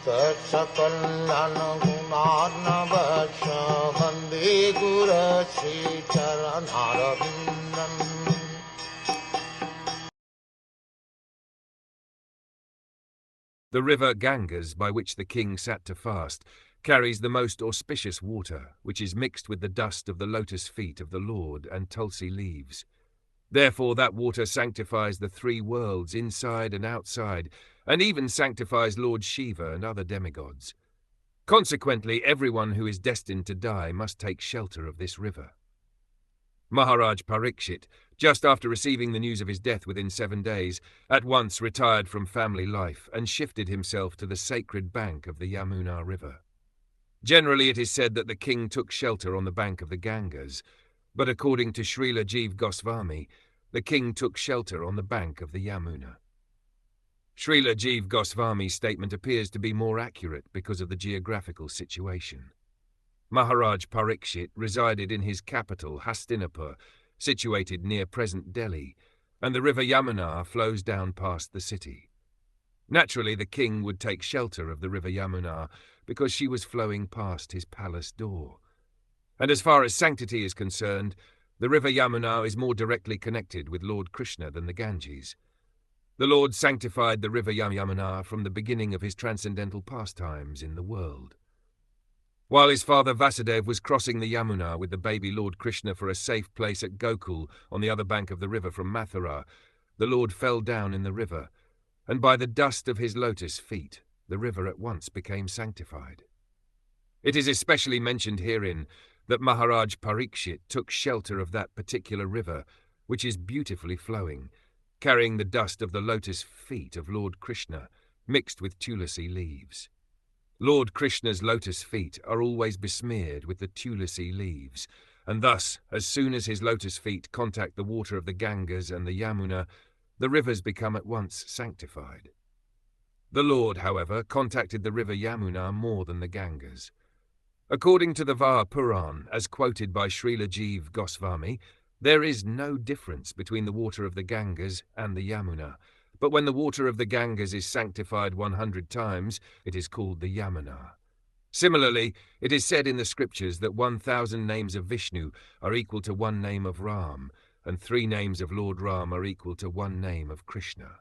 Sakal Gunarnavasha Vande Guru Sri Charanarabindam. The river Ganges, by which the king sat to fast, carries the most auspicious water, which is mixed with the dust of the lotus feet of the Lord and tulsi leaves. Therefore that water sanctifies the three worlds inside and outside, and even sanctifies Lord Shiva and other demigods. Consequently, everyone who is destined to die must take shelter of this river. Maharaj Parikshit, just after receiving the news of his death within 7 days, at once retired from family life and shifted himself to the sacred bank of the Yamuna River. Generally it is said that the king took shelter on the bank of the Ganges, but according to Srila Jiva Goswami, the king took shelter on the bank of the Yamuna. Srila Jiva Goswami's statement appears to be more accurate because of the geographical situation. Maharaj Parikshit resided in his capital Hastinapur, situated near present Delhi, and the river Yamuna flows down past the city. Naturally, the king would take shelter of the river Yamuna because she was flowing past his palace door. And as far as sanctity is concerned, the river Yamuna is more directly connected with Lord Krishna than the Ganges. The Lord sanctified the river Yamuna from the beginning of his transcendental pastimes in the world. While his father Vasudeva was crossing the Yamuna with the baby Lord Krishna for a safe place at Gokul on the other bank of the river from Mathura, the Lord fell down in the river, and by the dust of his lotus feet, the river at once became sanctified. It is especially mentioned herein that Maharaj Parikshit took shelter of that particular river, which is beautifully flowing, carrying the dust of the lotus feet of Lord Krishna, mixed with tulsi leaves. Lord Krishna's lotus feet are always besmeared with the tulsi leaves, and thus, as soon as his lotus feet contact the water of the Ganges and the Yamuna, the rivers become at once sanctified. The Lord, however, contacted the river Yamuna more than the Ganges. According to the Vara Puran, as quoted by Srila Jiva Goswami, there is no difference between the water of the Ganges and the Yamuna, but when the water of the Ganges is sanctified 100 times, it is called the Yamuna. Similarly, it is said in the scriptures that 1,000 names of Vishnu are equal to 1 name of Ram, and 3 names of Lord Ram are equal to 1 name of Krishna.